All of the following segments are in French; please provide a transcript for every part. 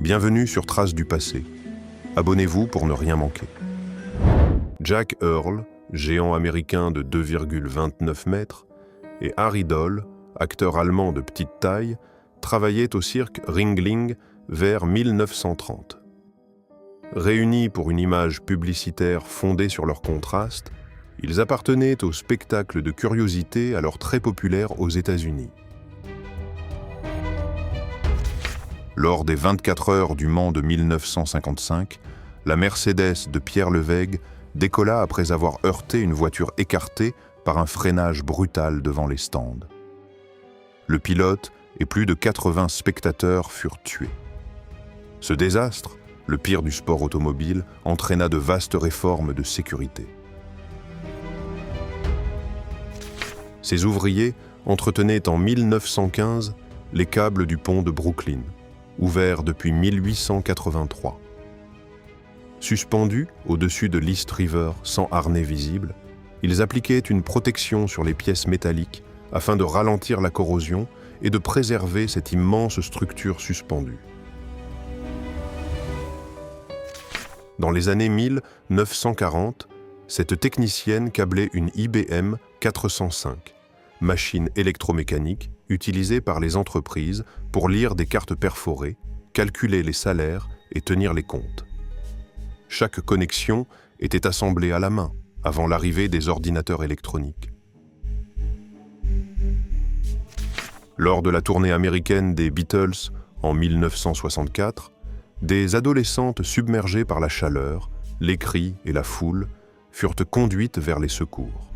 Bienvenue sur Traces du passé. Abonnez-vous pour ne rien manquer. Jack Earl, géant américain de 2,29 mètres, et Harry Doll, acteur allemand de petite taille, travaillaient au cirque Ringling vers 1930. Réunis pour une image publicitaire fondée sur leur contraste, ils appartenaient au spectacle de curiosité alors très populaire aux États-Unis. Lors des 24 heures du Mans de 1955, la Mercedes de Pierre Levègue décolla après avoir heurté une voiture écartée par un freinage brutal devant les stands. Le pilote et plus de 80 spectateurs furent tués. Ce désastre, le pire du sport automobile, entraîna de vastes réformes de sécurité. Ces ouvriers entretenaient en 1915 les câbles du pont de Brooklyn, ouvert depuis 1883. Suspendus au-dessus de l'East River sans harnais visible, ils appliquaient une protection sur les pièces métalliques afin de ralentir la corrosion et de préserver cette immense structure suspendue. Dans les années 1940, cette technicienne câblait une IBM 405, machine électromécanique utilisée par les entreprises pour lire des cartes perforées, calculer les salaires et tenir les comptes. Chaque connexion était assemblée à la main avant l'arrivée des ordinateurs électroniques. Lors de la tournée américaine des Beatles en 1964, des adolescentes submergées par la chaleur, les cris et la foule furent conduites vers les secours.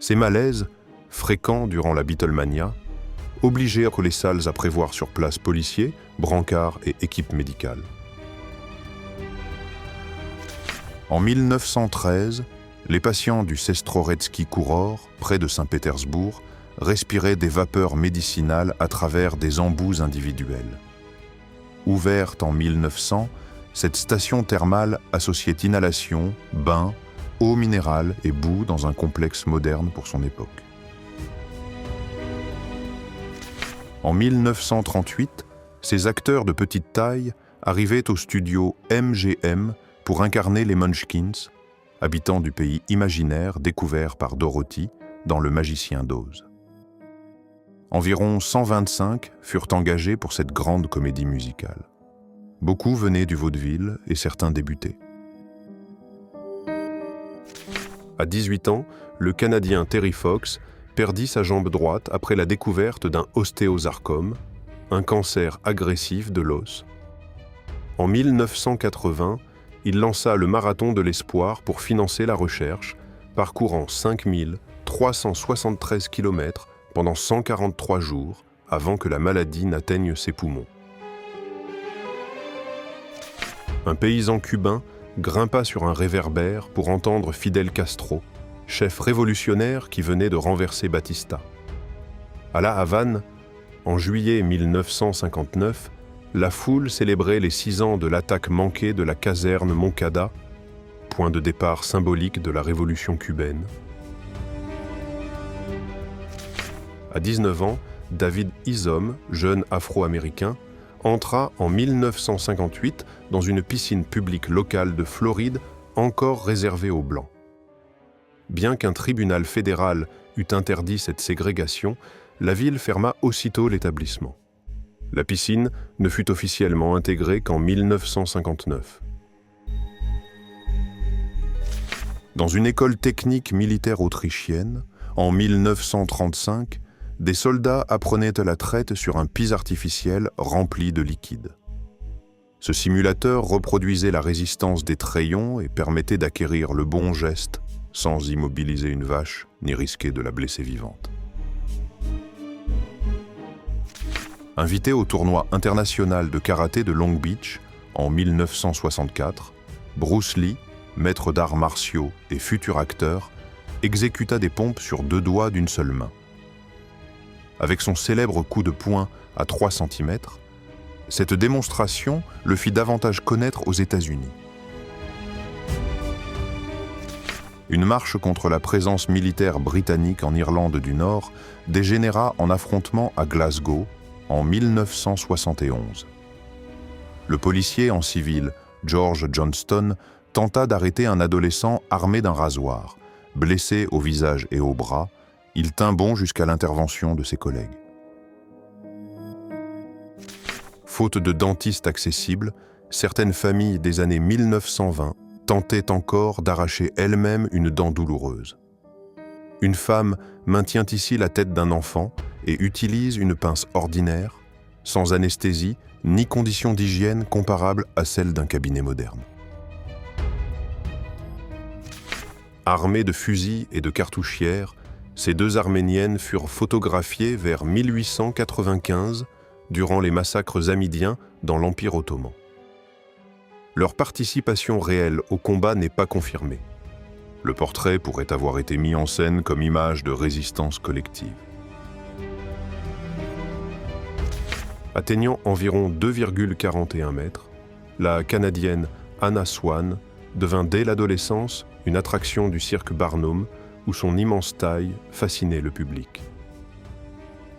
Ces malaises, fréquents durant la Beatlemania, obligèrent les salles à prévoir sur place policiers, brancards et équipes médicales. En 1913, les patients du Sestroretsky Kurort, près de Saint-Pétersbourg, respiraient des vapeurs médicinales à travers des embouts individuels. Ouverte en 1900, cette station thermale associait inhalation, bain, eau minérale et boue dans un complexe moderne pour son époque. En 1938, ces acteurs de petite taille arrivaient au studio MGM pour incarner les Munchkins, habitants du pays imaginaire découvert par Dorothy dans Le Magicien d'Oz. Environ 125 furent engagés pour cette grande comédie musicale. Beaucoup venaient du vaudeville et certains débutaient. À 18 ans, le Canadien Terry Fox perdit sa jambe droite après la découverte d'un ostéosarcome, un cancer agressif de l'os. En 1980, il lança le marathon de l'espoir pour financer la recherche, parcourant 5373 km pendant 143 jours avant que la maladie n'atteigne ses poumons. Un paysan cubain grimpa sur un réverbère pour entendre Fidel Castro, chef révolutionnaire qui venait de renverser Batista. À La Havane, en juillet 1959, la foule célébrait les 6 ans de l'attaque manquée de la caserne Moncada, point de départ symbolique de la révolution cubaine. À 19 ans, David Isom, jeune afro-américain, entra en 1958 dans une piscine publique locale de Floride encore réservée aux Blancs. Bien qu'un tribunal fédéral eût interdit cette ségrégation, la ville ferma aussitôt l'établissement. La piscine ne fut officiellement intégrée qu'en 1959. Dans une école technique militaire autrichienne, en 1935, des soldats apprenaient à la traite sur un pis artificiel rempli de liquide. Ce simulateur reproduisait la résistance des trayons et permettait d'acquérir le bon geste sans immobiliser une vache ni risquer de la blesser vivante. Invité au tournoi international de karaté de Long Beach en 1964, Bruce Lee, maître d'arts martiaux et futur acteur, exécuta des pompes sur 2 doigts d'une seule main. Avec son célèbre coup de poing à 3 cm, cette démonstration le fit davantage connaître aux États-Unis. Une marche contre la présence militaire britannique en Irlande du Nord dégénéra en affrontement à Glasgow en 1971. Le policier en civil, George Johnston, tenta d'arrêter un adolescent armé d'un rasoir. Blessé au visage et au bras, il tint bon jusqu'à l'intervention de ses collègues. Faute de dentistes accessibles, certaines familles des années 1920 tentaient encore d'arracher elles-mêmes une dent douloureuse. Une femme maintient ici la tête d'un enfant et utilise une pince ordinaire, sans anesthésie ni conditions d'hygiène comparables à celles d'un cabinet moderne. Armées de fusils et de cartouchières, ces deux Arméniennes furent photographiées vers 1895 durant les massacres hamidiens dans l'Empire ottoman. Leur participation réelle au combat n'est pas confirmée. Le portrait pourrait avoir été mis en scène comme image de résistance collective. Atteignant environ 2,41 mètres, la Canadienne Anna Swan devint dès l'adolescence une attraction du cirque Barnum où son immense taille fascinait le public.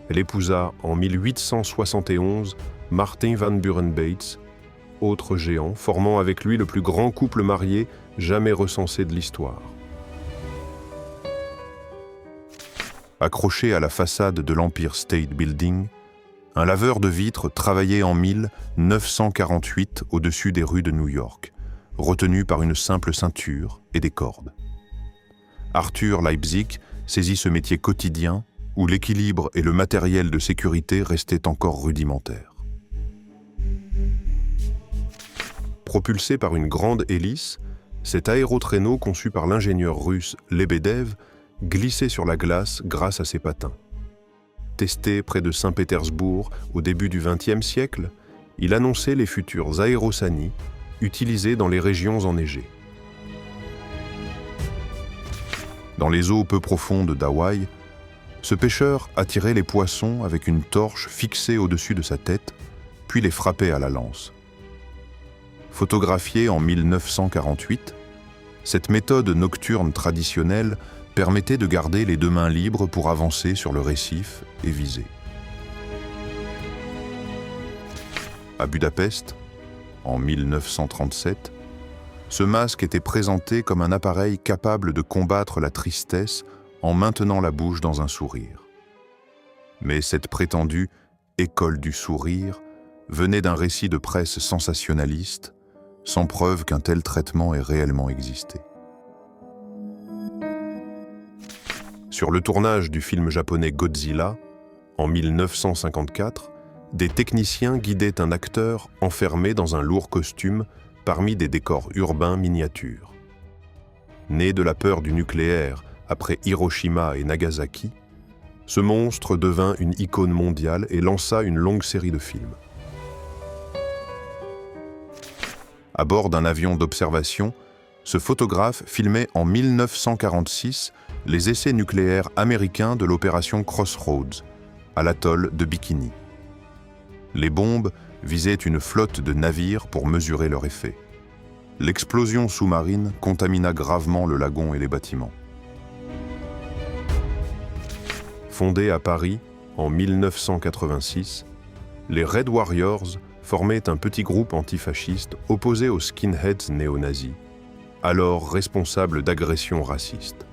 Elle épousa en 1871 Martin Van Buren Bates, autre géant, formant avec lui le plus grand couple marié jamais recensé de l'histoire. Accroché à la façade de l'Empire State Building, un laveur de vitres travaillait en 1948 au-dessus des rues de New York, retenu par une simple ceinture et des cordes. Arthur Leipzig saisit ce métier quotidien où l'équilibre et le matériel de sécurité restaient encore rudimentaires. Propulsé par une grande hélice, cet aérotraîneau conçu par l'ingénieur russe Lebedev glissait sur la glace grâce à ses patins. Testé près de Saint-Pétersbourg au début du XXe siècle, il annonçait les futurs aérosani utilisés dans les régions enneigées. Dans les eaux peu profondes d'Hawaï, ce pêcheur attirait les poissons avec une torche fixée au-dessus de sa tête, puis les frappait à la lance. Photographiée en 1948, cette méthode nocturne traditionnelle permettait de garder les deux mains libres pour avancer sur le récif et viser. À Budapest, en 1937, ce masque était présenté comme un appareil capable de combattre la tristesse en maintenant la bouche dans un sourire. Mais cette prétendue « école du sourire » venait d'un récit de presse sensationnaliste, sans preuve qu'un tel traitement ait réellement existé. Sur le tournage du film japonais Godzilla, en 1954, des techniciens guidaient un acteur enfermé dans un lourd costume parmi des décors urbains miniatures. Né de la peur du nucléaire après Hiroshima et Nagasaki, ce monstre devint une icône mondiale et lança une longue série de films. À bord d'un avion d'observation, ce photographe filmait en 1946 les essais nucléaires américains de l'opération Crossroads, à l'atoll de Bikini. Les bombes visaient une flotte de navires pour mesurer leur effet. L'explosion sous-marine contamina gravement le lagon et les bâtiments. Fondés à Paris en 1986, les Red Warriors formaient un petit groupe antifasciste opposé aux skinheads néo-nazis, alors responsables d'agressions racistes.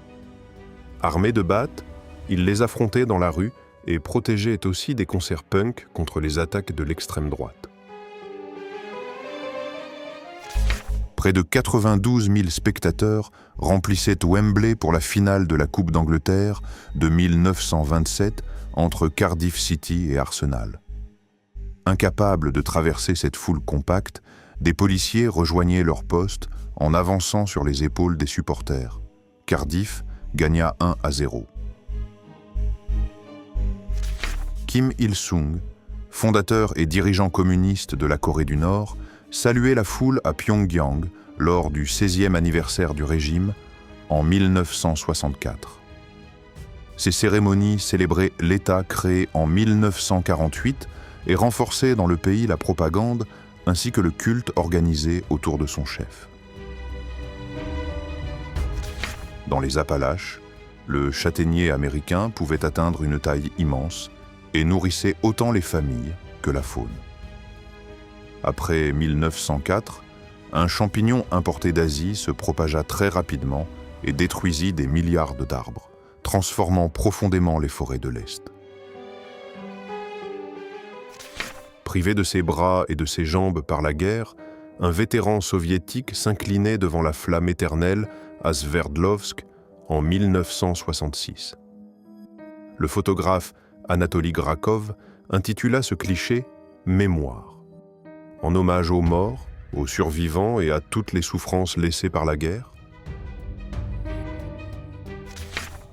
Armés de battes, ils les affrontaient dans la rue et protégeaient aussi des concerts punk contre les attaques de l'extrême droite. Près de 92 000 spectateurs remplissaient Wembley pour la finale de la Coupe d'Angleterre de 1927 entre Cardiff City et Arsenal. Incapables de traverser cette foule compacte, des policiers rejoignaient leur poste en avançant sur les épaules des supporters. Cardiff gagna 1-0. Kim Il-sung, fondateur et dirigeant communiste de la Corée du Nord, saluait la foule à Pyongyang lors du 16e anniversaire du régime en 1964. Ces cérémonies célébraient l'État créé en 1948 et renforçaient dans le pays la propagande ainsi que le culte organisé autour de son chef. Dans les Appalaches, le châtaignier américain pouvait atteindre une taille immense et nourrissait autant les familles que la faune. Après 1904, un champignon importé d'Asie se propagea très rapidement et détruisit des milliards d'arbres, transformant profondément les forêts de l'Est. Privé de ses bras et de ses jambes par la guerre, un vétéran soviétique s'inclinait devant la flamme éternelle à Sverdlovsk en 1966. Le photographe Anatoly Grakov intitula ce cliché « Mémoire », en hommage aux morts, aux survivants et à toutes les souffrances laissées par la guerre.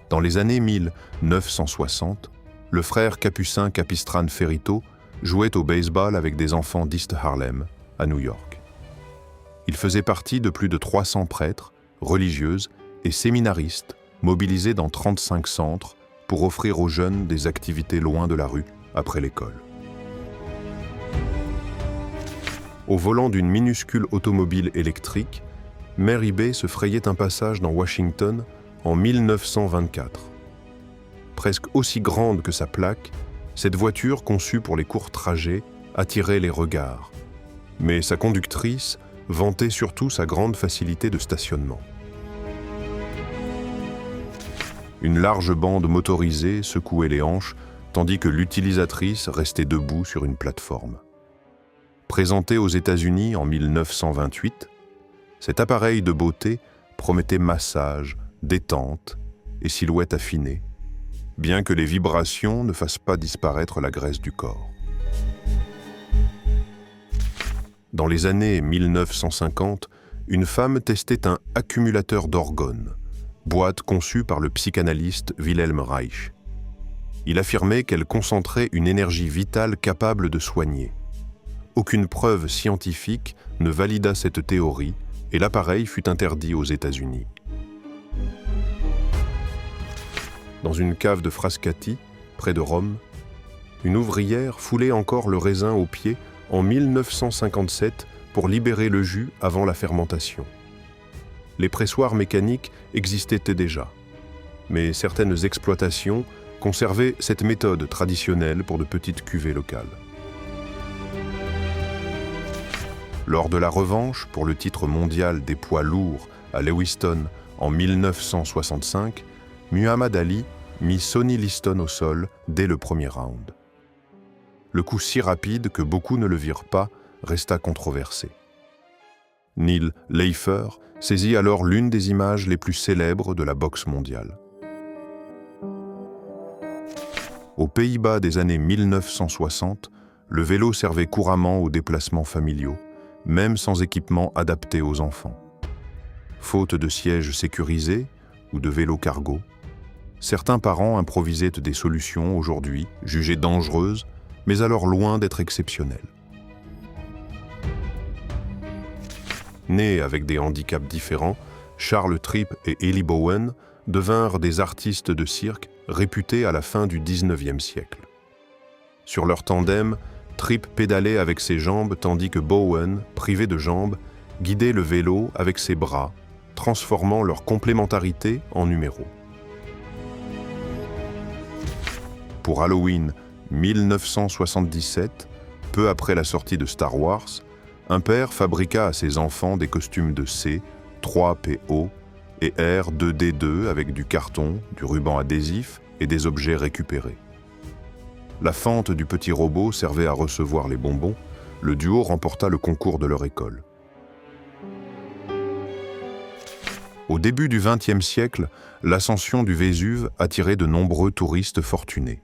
Dans les années 1960, le frère capucin Capistran Ferrito jouait au baseball avec des enfants d'East Harlem, à New York. Il faisait partie de plus de 300 prêtres, religieuses et séminaristes mobilisés dans 35 centres pour offrir aux jeunes des activités loin de la rue après l'école. Au volant d'une minuscule automobile électrique, Mary Bay se frayait un passage dans Washington en 1924. Presque aussi grande que sa plaque, cette voiture conçue pour les courts trajets attirait les regards. Mais sa conductrice vantait surtout sa grande facilité de stationnement. Une large bande motorisée secouait les hanches, tandis que l'utilisatrice restait debout sur une plateforme. Présenté aux États-Unis en 1928, cet appareil de beauté promettait massage, détente et silhouette affinée, bien que les vibrations ne fassent pas disparaître la graisse du corps. Dans les années 1950, une femme testait un accumulateur d'orgones, boîte conçue par le psychanalyste Wilhelm Reich. Il affirmait qu'elle concentrait une énergie vitale capable de soigner. Aucune preuve scientifique ne valida cette théorie et l'appareil fut interdit aux États-Unis. Dans une cave de Frascati, près de Rome, une ouvrière foulait encore le raisin au pied en 1957 pour libérer le jus avant la fermentation. Les pressoirs mécaniques existaient déjà, mais certaines exploitations conservaient cette méthode traditionnelle pour de petites cuvées locales. Lors de la revanche pour le titre mondial des poids lourds à Lewiston en 1965, Muhammad Ali mit Sonny Liston au sol dès le premier round. Le coup si rapide que beaucoup ne le virent pas resta controversé. Neil Leifer saisit alors l'une des images les plus célèbres de la boxe mondiale. Aux Pays-Bas des années 1960, le vélo servait couramment aux déplacements familiaux, même sans équipement adapté aux enfants. Faute de sièges sécurisés ou de vélos cargo, certains parents improvisaient des solutions aujourd'hui jugées dangereuses, mais alors loin d'être exceptionnelles. Nés avec des handicaps différents, Charles Tripp et Ellie Bowen devinrent des artistes de cirque réputés à la fin du XIXe siècle. Sur leur tandem, Tripp pédalait avec ses jambes tandis que Bowen, privé de jambes, guidait le vélo avec ses bras, transformant leur complémentarité en numéros. Pour Halloween 1977, peu après la sortie de Star Wars, un père fabriqua à ses enfants des costumes de C, 3PO et R, 2D2 avec du carton, du ruban adhésif et des objets récupérés. La fente du petit robot servait à recevoir les bonbons. Le duo remporta le concours de leur école. Au début du XXe siècle, l'ascension du Vésuve attirait de nombreux touristes fortunés.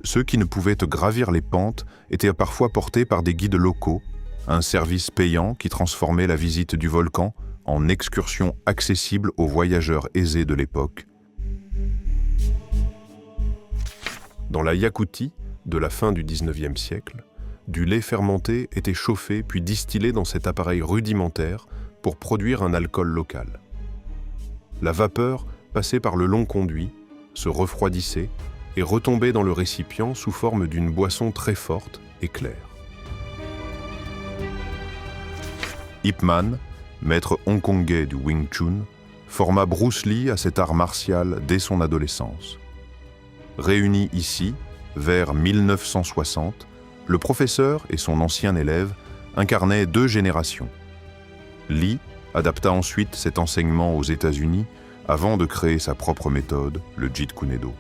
Ceux qui ne pouvaient gravir les pentes étaient parfois portés par des guides locaux, un service payant qui transformait la visite du volcan en excursion accessible aux voyageurs aisés de l'époque. Dans la Yakoutie, de la fin du XIXe siècle, du lait fermenté était chauffé puis distillé dans cet appareil rudimentaire pour produire un alcool local. La vapeur passait par le long conduit, se refroidissait et retombait dans le récipient sous forme d'une boisson très forte et claire. Ip Man, maître hongkongais du Wing Chun, forma Bruce Lee à cet art martial dès son adolescence. Réunis ici, vers 1960, le professeur et son ancien élève incarnait 2 générations. Lee adapta ensuite cet enseignement aux États-Unis avant de créer sa propre méthode, le Jeet Kune Do.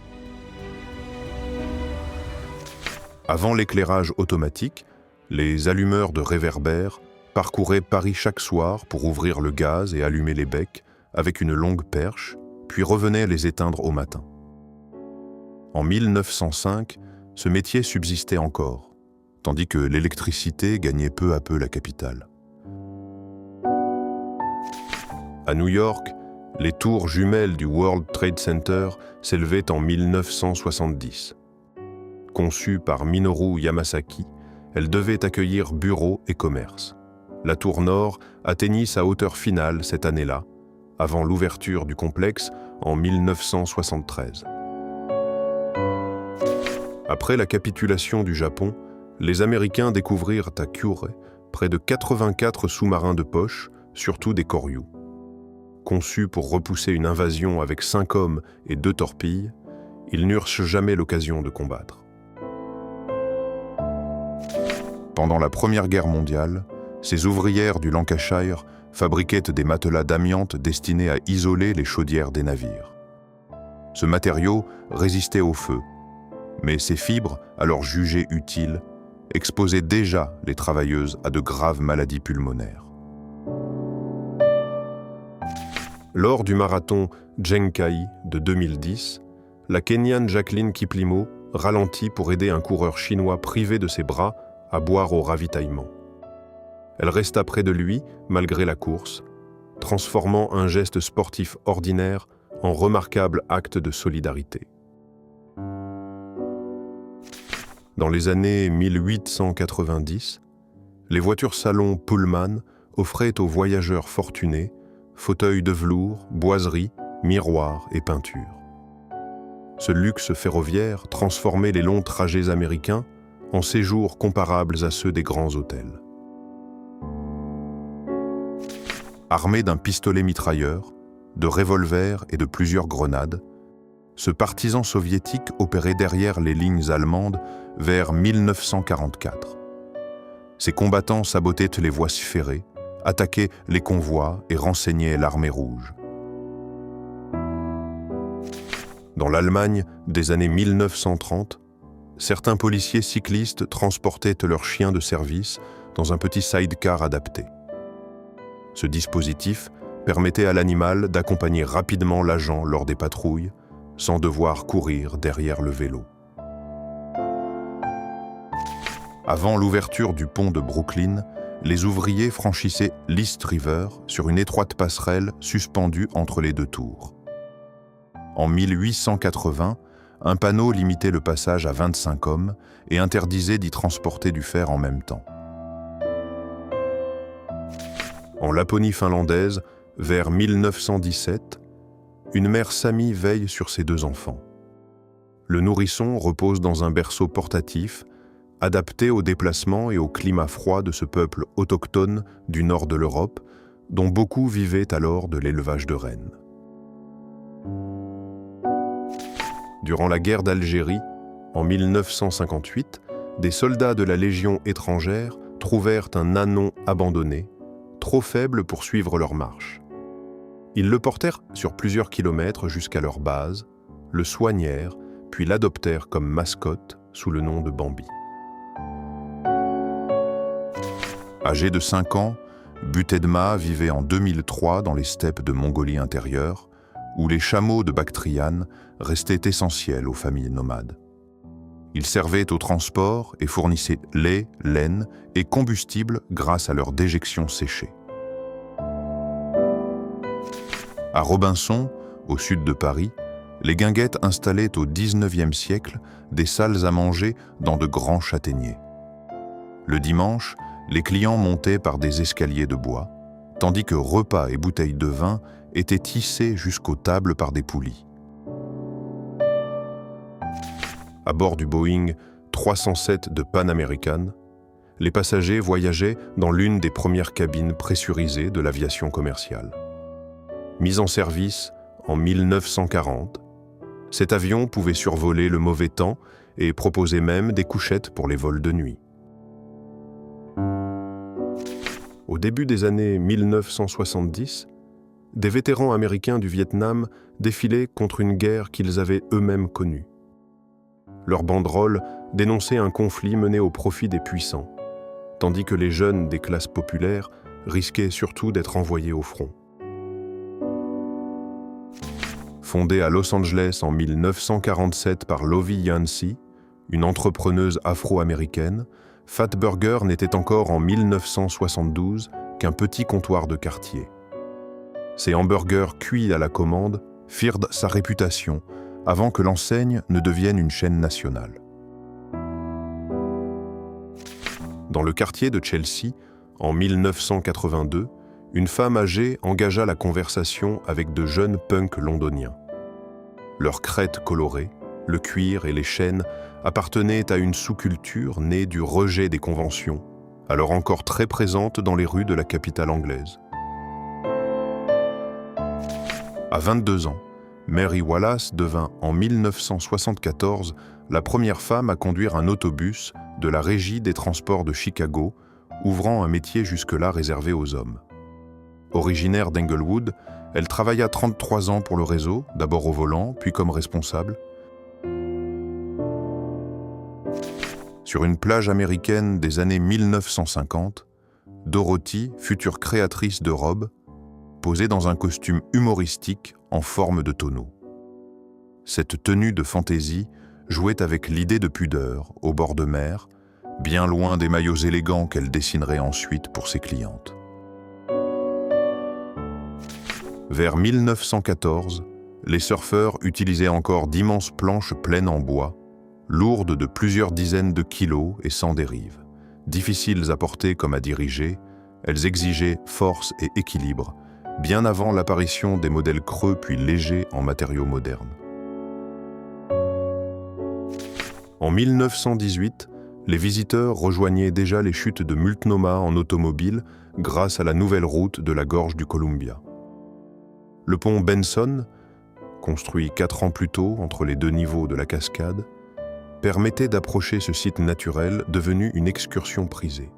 Avant l'éclairage automatique, les allumeurs de réverbères parcouraient Paris chaque soir pour ouvrir le gaz et allumer les becs avec une longue perche, puis revenaient les éteindre au matin. En 1905, ce métier subsistait encore, tandis que l'électricité gagnait peu à peu la capitale. À New York, les tours jumelles du World Trade Center s'élevaient en 1970. Conçue par Minoru Yamasaki, elle devait accueillir bureaux et commerces. La tour nord atteignit sa hauteur finale cette année-là, avant l'ouverture du complexe en 1973. Après la capitulation du Japon, les Américains découvrirent à Kure près de 84 sous-marins de poche, surtout des Koryu. Conçus pour repousser une invasion avec 5 hommes et 2 torpilles, ils n'eurent jamais l'occasion de combattre. Pendant la Première Guerre mondiale, ces ouvrières du Lancashire fabriquaient des matelas d'amiante destinés à isoler les chaudières des navires. Ce matériau résistait au feu, mais ces fibres, alors jugées utiles, exposaient déjà les travailleuses à de graves maladies pulmonaires. Lors du marathon Genkai de 2010, la Kenyane Jacqueline Kiplimo ralentit pour aider un coureur chinois privé de ses bras à boire au ravitaillement. Elle resta près de lui malgré la course, transformant un geste sportif ordinaire en remarquable acte de solidarité. Dans les années 1890, les voitures salon Pullman offraient aux voyageurs fortunés fauteuils de velours, boiseries, miroirs et peintures. Ce luxe ferroviaire transformait les longs trajets américains en séjours comparables à ceux des grands hôtels. Armé d'un pistolet mitrailleur, de revolvers et de plusieurs grenades, ce partisan soviétique opérait derrière les lignes allemandes vers 1944. Ses combattants sabotaient les voies ferrées, attaquaient les convois et renseignaient l'armée rouge. Dans l'Allemagne des années 1930, certains policiers cyclistes transportaient leurs chiens de service dans un petit sidecar adapté. Ce dispositif permettait à l'animal d'accompagner rapidement l'agent lors des patrouilles, sans devoir courir derrière le vélo. Avant l'ouverture du pont de Brooklyn, les ouvriers franchissaient l'East River sur une étroite passerelle suspendue entre les 2 tours. En 1880, un panneau limitait le passage à 25 hommes et interdisait d'y transporter du fer en même temps. En Laponie finlandaise, vers 1917, une mère Sami veille sur ses 2 enfants. Le nourrisson repose dans un berceau portatif, adapté aux déplacements et au climat froid de ce peuple autochtone du nord de l'Europe, dont beaucoup vivaient alors de l'élevage de rennes. Durant la guerre d'Algérie, en 1958, des soldats de la Légion étrangère trouvèrent un ânon abandonné, trop faible pour suivre leur marche. Ils le portèrent sur plusieurs kilomètres jusqu'à leur base, le soignèrent, puis l'adoptèrent comme mascotte sous le nom de Bambi. Âgé de 5 ans, Butedma vivait en 2003 dans les steppes de Mongolie intérieure, où les chameaux de Bactriane restaient essentiels aux familles nomades. Ils servaient au transport et fournissaient lait, laine et combustible grâce à leur déjection séchée. À Robinson, au sud de Paris, les guinguettes installaient au XIXe siècle des salles à manger dans de grands châtaigniers. Le dimanche, les clients montaient par des escaliers de bois, tandis que repas et bouteilles de vin étaient tissés jusqu'aux tables par des poulies. À bord du Boeing 307 de Pan American, les passagers voyageaient dans l'une des premières cabines pressurisées de l'aviation commerciale. Mis en service en 1940, cet avion pouvait survoler le mauvais temps et proposait même des couchettes pour les vols de nuit. Au début des années 1970, des vétérans américains du Vietnam défilaient contre une guerre qu'ils avaient eux-mêmes connue. Leurs banderoles dénonçaient un conflit mené au profit des puissants, tandis que les jeunes des classes populaires risquaient surtout d'être envoyés au front. Fondée à Los Angeles en 1947 par Lovie Yancey, une entrepreneuse afro-américaine, Fatburger n'était encore en 1972 qu'un petit comptoir de quartier. Ces hamburgers cuits à la commande firent sa réputation avant que l'enseigne ne devienne une chaîne nationale. Dans le quartier de Chelsea, en 1982, une femme âgée engagea la conversation avec de jeunes punks londoniens. Leurs crêtes colorées, le cuir et les chaînes appartenaient à une sous-culture née du rejet des conventions, alors encore très présente dans les rues de la capitale anglaise. À 22 ans, Mary Wallace devint en 1974 la première femme à conduire un autobus de la Régie des transports de Chicago, ouvrant un métier jusque-là réservé aux hommes. Originaire d'Englewood, elle travailla 33 ans pour le réseau, d'abord au volant, puis comme responsable. Sur une plage américaine des années 1950, Dorothy, future créatrice de robes, posait dans un costume humoristique en forme de tonneau. Cette tenue de fantaisie jouait avec l'idée de pudeur, au bord de mer, bien loin des maillots élégants qu'elle dessinerait ensuite pour ses clientes. Vers 1914, les surfeurs utilisaient encore d'immenses planches pleines en bois, lourdes de plusieurs dizaines de kilos et sans dérive. Difficiles à porter comme à diriger, elles exigeaient force et équilibre, bien avant l'apparition des modèles creux puis légers en matériaux modernes. En 1918, les visiteurs rejoignaient déjà les chutes de Multnomah en automobile grâce à la nouvelle route de la gorge du Columbia. Le pont Benson, construit 4 ans plus tôt entre les deux niveaux de la cascade, permettait d'approcher ce site naturel devenu une excursion prisée.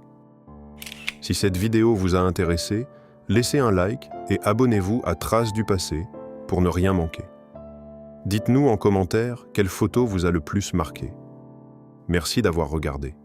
Si cette vidéo vous a intéressé, laissez un like et abonnez-vous à Traces du passé pour ne rien manquer. Dites-nous en commentaire quelle photo vous a le plus marqué. Merci d'avoir regardé.